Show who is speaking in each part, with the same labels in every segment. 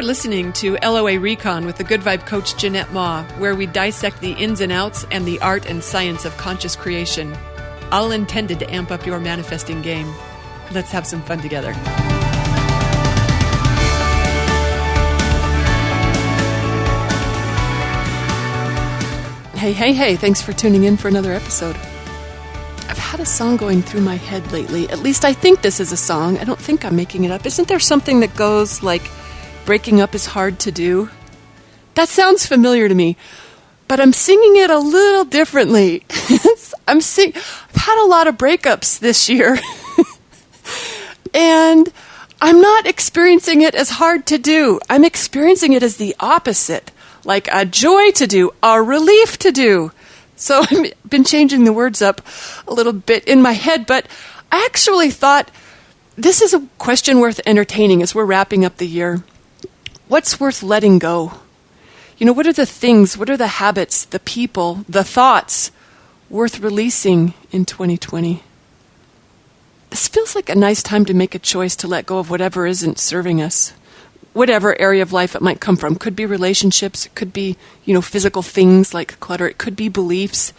Speaker 1: are listening to LOA Recon with the Good Vibe coach Jeanette Ma, where we dissect the ins and outs and the art and science of conscious creation, all intended to amp up your manifesting game. Let's have some fun together. Hey, thanks for tuning in for another episode. I've had a song going through my head lately. At least I think this is a song. I don't think I'm making it up. Isn't there something that goes like, breaking up is hard to do? That sounds familiar to me, but I'm singing it a little differently. I've had a lot of breakups this year, and I'm not experiencing it as hard to do. I'm experiencing it as the opposite, like a joy to do, a relief to do. So I've been changing the words up a little bit in my head, but I actually thought this is a question worth entertaining as we're wrapping up the year. What's worth letting go? You know, what are the things, what are the habits, the people, the thoughts worth releasing in 2020? This feels like a nice time to make a choice to let go of whatever isn't serving us. Whatever area of life it might come from. Could be relationships, it could be, physical things like clutter, it could be beliefs.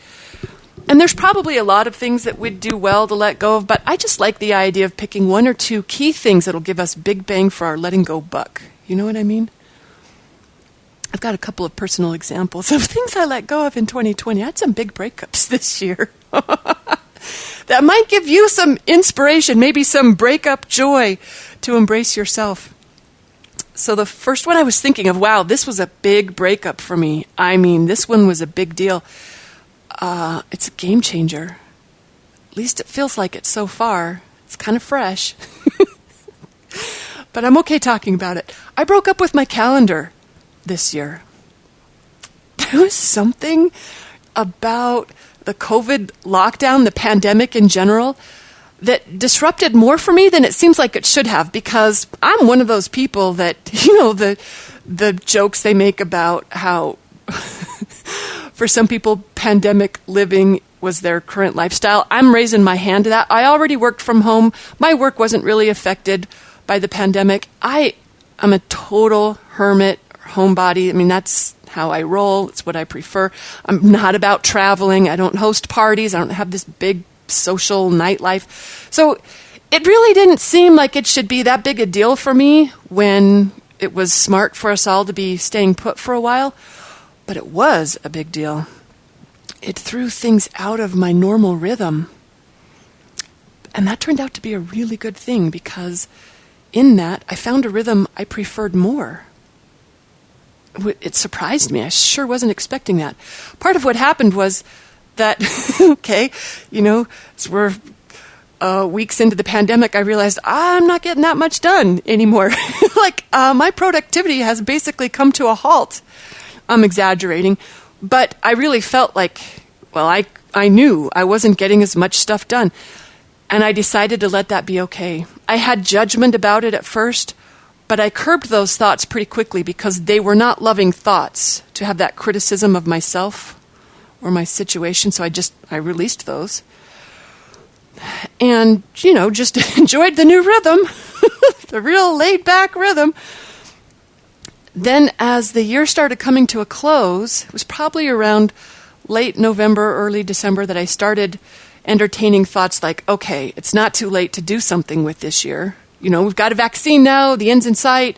Speaker 1: And there's probably a lot of things that we'd do well to let go of, but I just like the idea of picking one or two key things that'll give us big bang for our letting go buck. You know what I mean? I've got a couple of personal examples of things I let go of in 2020. I had some big breakups this year. That might give you some inspiration, maybe some breakup joy to embrace yourself. So the first one I was thinking of, wow, this was a big breakup for me. I mean, this one was a big deal. It's a game changer. At least it feels like it so far. It's kind of fresh. But I'm okay talking about it. I broke up with my calendar this year. There was something about the COVID lockdown, the pandemic in general, that disrupted more for me than it seems like it should have, because I'm one of those people that, the jokes they make about how for some people pandemic living was their current lifestyle. I'm raising my hand to that. I already worked from home. My work wasn't really affected by the pandemic. I'm a total hermit, homebody. I mean, that's how I roll. It's what I prefer. I'm not about traveling. I don't host parties. I don't have this big social nightlife. So it really didn't seem like it should be that big a deal for me when it was smart for us all to be staying put for a while. But it was a big deal. It threw things out of my normal rhythm. And that turned out to be a really good thing, because in that I found a rhythm I preferred more. It surprised me. I sure wasn't expecting that. Part of what happened was that, as we're weeks into the pandemic, I realized I'm not getting that much done anymore. My productivity has basically come to a halt. I'm exaggerating, but I really felt like, I knew I wasn't getting as much stuff done, and I decided to let that be okay. I had judgment about it at first, but I curbed those thoughts pretty quickly because they were not loving thoughts to have that criticism of myself or my situation, so I released those. And, just enjoyed the new rhythm, the real laid-back rhythm. Then as the year started coming to a close, it was probably around late November, early December that I started entertaining thoughts like, okay, it's not too late to do something with this year. We've got a vaccine now, the end's in sight.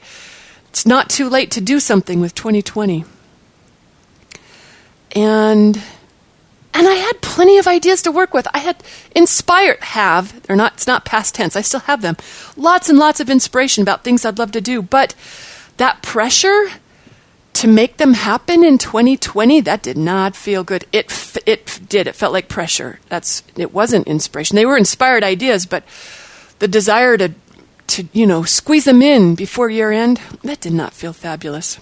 Speaker 1: It's not too late to do something with 2020. And I had plenty of ideas to work with. I had it's not past tense, I still have them. Lots and lots of inspiration about things I'd love to do. But that pressure to make them happen in 2020, that did not feel good. It felt like pressure. It wasn't inspiration. They were inspired ideas, but the desire to squeeze them in before year end, that did not feel fabulous.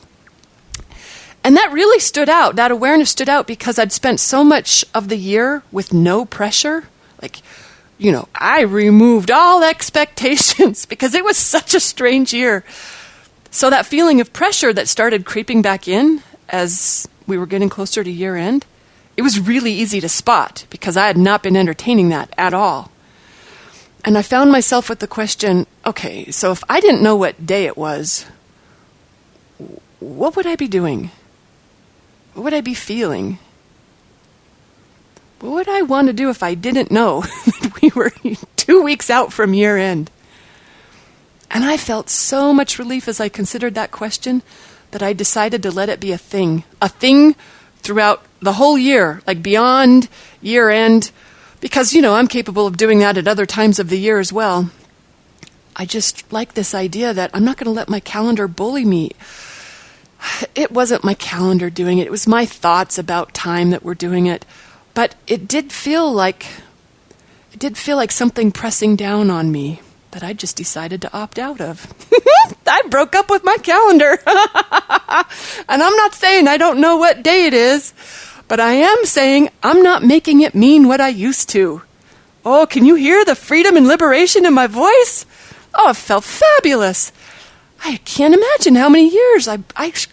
Speaker 1: And that really stood out. That awareness stood out because I'd spent so much of the year with no pressure. I removed all expectations because it was such a strange year. So that feeling of pressure that started creeping back in as we were getting closer to year end, it was really easy to spot because I had not been entertaining that at all. And I found myself with the question, okay, so if I didn't know what day it was, what would I be doing? What would I be feeling? What would I want to do if I didn't know that we were 2 weeks out from year end? And I felt so much relief as I considered that question that I decided to let it be a thing throughout the whole year, like beyond year end, because, I'm capable of doing that at other times of the year as well. I just like this idea that I'm not going to let my calendar bully me. It wasn't my calendar doing it. It was my thoughts about time that were doing it. But it did feel like something pressing down on me that I just decided to opt out of. I broke up with my calendar. And I'm not saying I don't know what day it is, but I am saying I'm not making it mean what I used to. Oh, can you hear the freedom and liberation in my voice? Oh, it felt fabulous. I can't imagine how many years I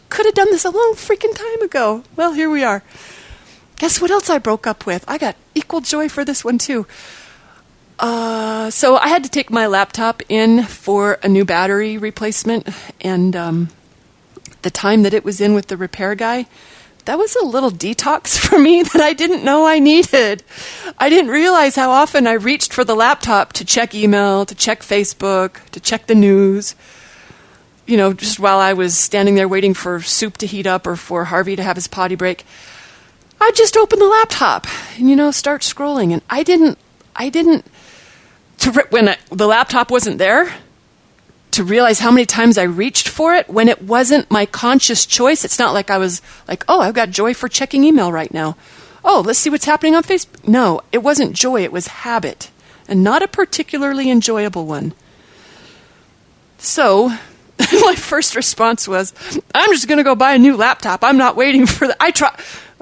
Speaker 1: could have done this a long freaking time ago. Well, here we are. Guess what else I broke up with? I got equal joy for this one, too. So I had to take my laptop in for a new battery replacement, and the time that it was in with the repair guy, that was a little detox for me that I didn't know I needed. I didn't realize how often I reached for the laptop to check email, to check Facebook, to check the news. Just while I was standing there waiting for soup to heat up or for Harvey to have his potty break, I'd just open the laptop and, start scrolling. And when the laptop wasn't there, to realize how many times I reached for it when it wasn't my conscious choice. It's not like I was like, oh, I've got joy for checking email right now. Oh, let's see what's happening on Facebook. No, it wasn't joy. It was habit, and not a particularly enjoyable one. So my first response was, I'm just going to go buy a new laptop. I'm not waiting for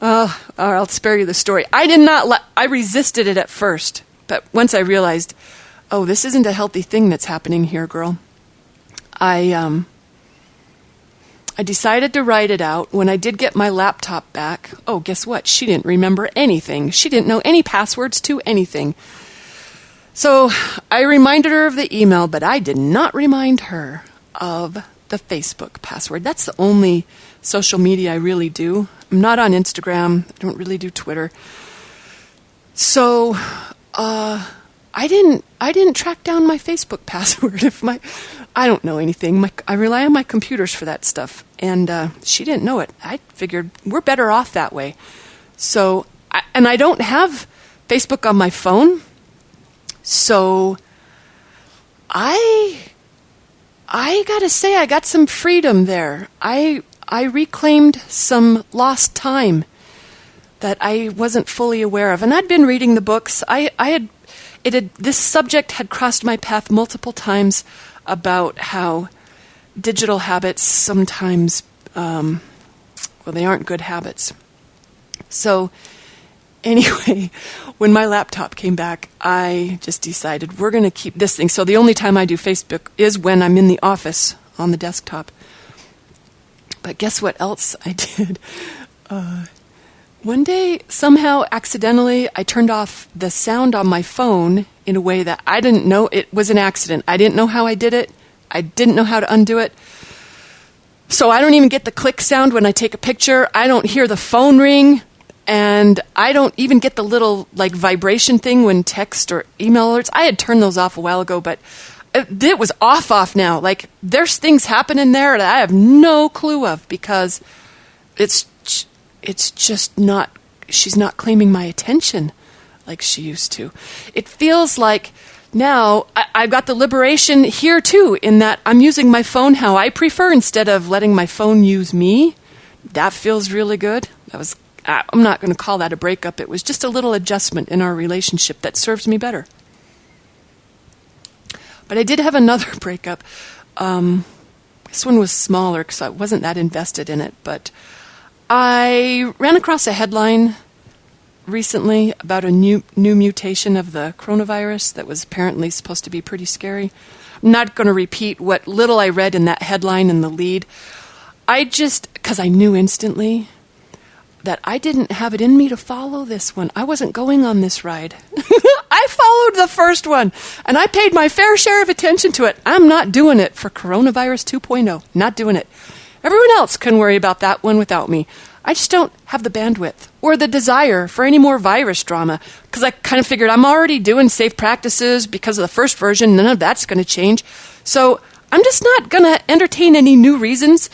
Speaker 1: I'll spare you the story. I resisted it at first, but once I realized, oh, this isn't a healthy thing that's happening here, girl. I decided to write it out. When I did get my laptop back, oh, guess what? She didn't remember anything. She didn't know any passwords to anything. So I reminded her of the email, but I did not remind her of the Facebook password. That's the only social media I really do. I'm not on Instagram. I don't really do Twitter. So I didn't track down my Facebook password. I don't know anything. I rely on my computers for that stuff, and she didn't know it. I figured we're better off that way. So, I don't have Facebook on my phone, so I gotta say I got some freedom there. I reclaimed some lost time that I wasn't fully aware of, and I'd been reading the books. This subject had crossed my path multiple times about how digital habits sometimes, they aren't good habits. So anyway, when my laptop came back, I just decided we're going to keep this thing. So the only time I do Facebook is when I'm in the office on the desktop. But guess what else I did? One day, somehow, accidentally, I turned off the sound on my phone in a way that I didn't know. It was an accident. I didn't know how I did it. I didn't know how to undo it. So I don't even get the click sound when I take a picture. I don't hear the phone ring. And I don't even get the little vibration thing when text or email alerts. I had turned those off a while ago, but it was off now. There's things happening there that I have no clue of because it's just not, she's not claiming my attention like she used to. It feels like now I've got the liberation here too, in that I'm using my phone how I prefer instead of letting my phone use me. That feels really good. I'm not going to call that a breakup. It was just a little adjustment in our relationship that serves me better. But I did have another breakup. This one was smaller because I wasn't that invested in it, but I ran across a headline recently about a new mutation of the coronavirus that was apparently supposed to be pretty scary. I'm not going to repeat what little I read in that headline in the lead. Because I knew instantly that I didn't have it in me to follow this one. I wasn't going on this ride. I followed the first one, and I paid my fair share of attention to it. I'm not doing it for coronavirus 2.0. Not doing it. Everyone else can worry about that one without me. I just don't have the bandwidth or the desire for any more virus drama because I kind of figured I'm already doing safe practices because of the first version. None of that's going to change. So I'm just not going to entertain any new reasons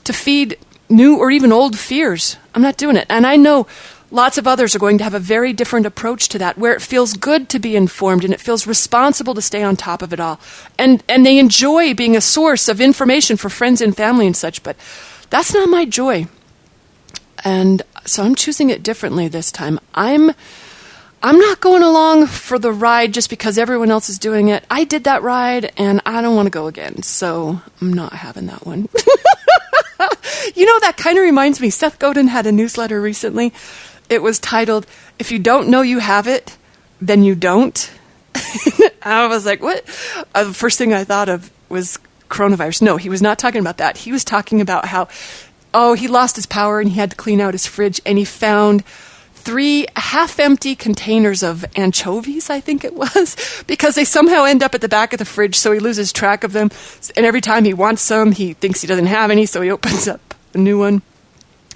Speaker 1: to feed new or even old fears. I'm not doing it. And I know lots of others are going to have a very different approach to that, where it feels good to be informed and it feels responsible to stay on top of it all. And they enjoy being a source of information for friends and family and such, but that's not my joy. And so I'm choosing it differently this time. I'm not going along for the ride just because everyone else is doing it. I did that ride and I don't want to go again, so I'm not having that one. You know, that kind of reminds me, Seth Godin had a newsletter recently. It was titled, "If you don't know you have it, then you don't." I was like, what? The first thing I thought of was coronavirus. No, he was not talking about that. He was talking about how, he lost his power and he had to clean out his fridge, and he found 3 half-empty containers of anchovies, I think it was, because they somehow end up at the back of the fridge, so he loses track of them. And every time he wants some, he thinks he doesn't have any, so he opens up a new one.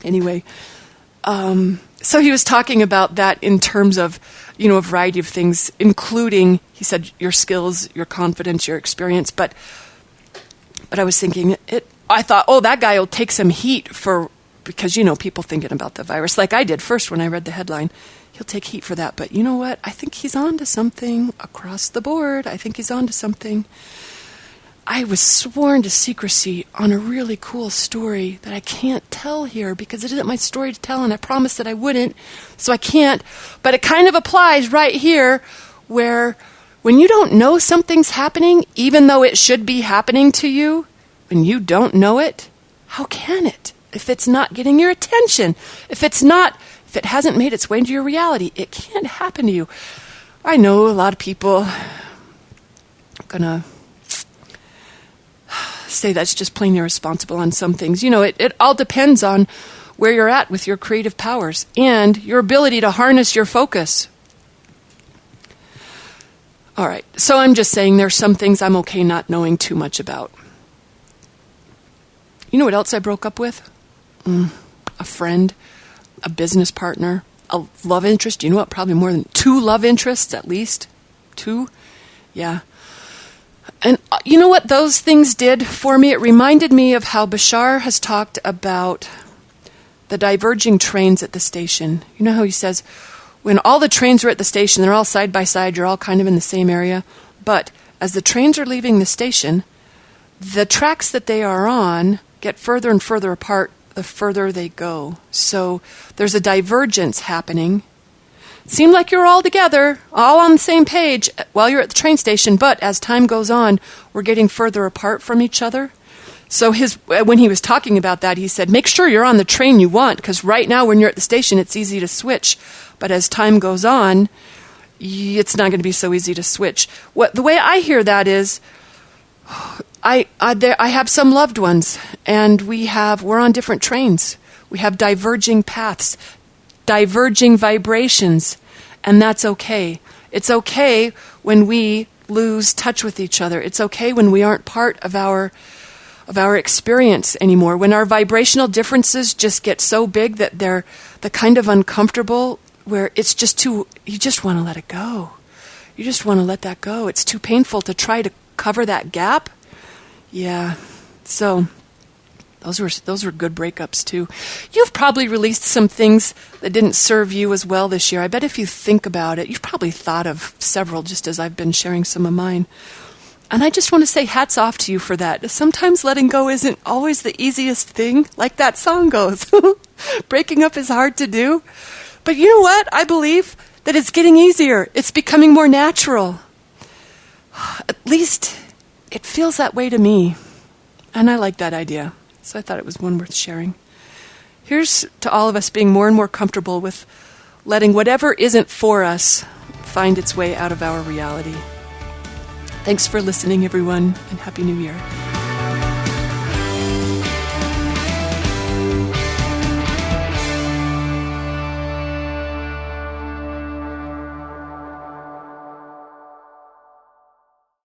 Speaker 1: Anyway, so he was talking about that in terms of, a variety of things, including, he said, your skills, your confidence, your experience. But I was thinking, I thought, that guy will take some heat because, people thinking about the virus, like I did first when I read the headline. He'll take heat for that. But you know what? I think he's on to something across the board. I think he's on to something. I was sworn to secrecy on a really cool story that I can't tell here because it isn't my story to tell, and I promised that I wouldn't, so I can't. But it kind of applies right here, where when you don't know something's happening, even though it should be happening to you, when you don't know it, how can it? If it's not getting your attention, if it hasn't made its way into your reality, it can't happen to you. I know a lot of people are gonna say that's just plain irresponsible on some things. It all depends on where you're at with your creative powers and your ability to harness your focus. All right, so I'm just saying there's some things I'm okay not knowing too much about. You know what else I broke up with? A friend, a business partner, a love interest. You know what? Probably more than 2 love interests at least. 2? Yeah. And you know what those things did for me? It reminded me of how Bashar has talked about the diverging trains at the station. You know how he says, when all the trains are at the station, they're all side by side, you're all kind of in the same area. But as the trains are leaving the station, the tracks that they are on get further and further apart the further they go. So there's a divergence happening. Seemed like you're all together, all on the same page while you're at the train station, but as time goes on, we're getting further apart from each other. So when he was talking about that, he said, make sure you're on the train you want, because right now when you're at the station, it's easy to switch. But as time goes on, it's not going to be so easy to switch. The way I hear that is, I have some loved ones, and we're on different trains. We have diverging paths, diverging vibrations, and that's okay. It's okay when we lose touch with each other. It's okay when we aren't part of our experience anymore. When our vibrational differences just get so big that they're the kind of uncomfortable where it's just you just want to let it go. You just want to let that go. It's too painful to try to cover that gap. Yeah. So those were good breakups too. You've probably released some things that didn't serve you as well this year. I bet if you think about it, you've probably thought of several, just as I've been sharing some of mine. And I just want to say hats off to you for that. Sometimes letting go isn't always the easiest thing, like that song goes. Breaking up is hard to do. But you know what? I believe that it's getting easier. It's becoming more natural. At least it feels that way to me. And I like that idea. So I thought it was one worth sharing. Here's to all of us being more and more comfortable with letting whatever isn't for us find its way out of our reality. Thanks for listening, everyone, and Happy New Year.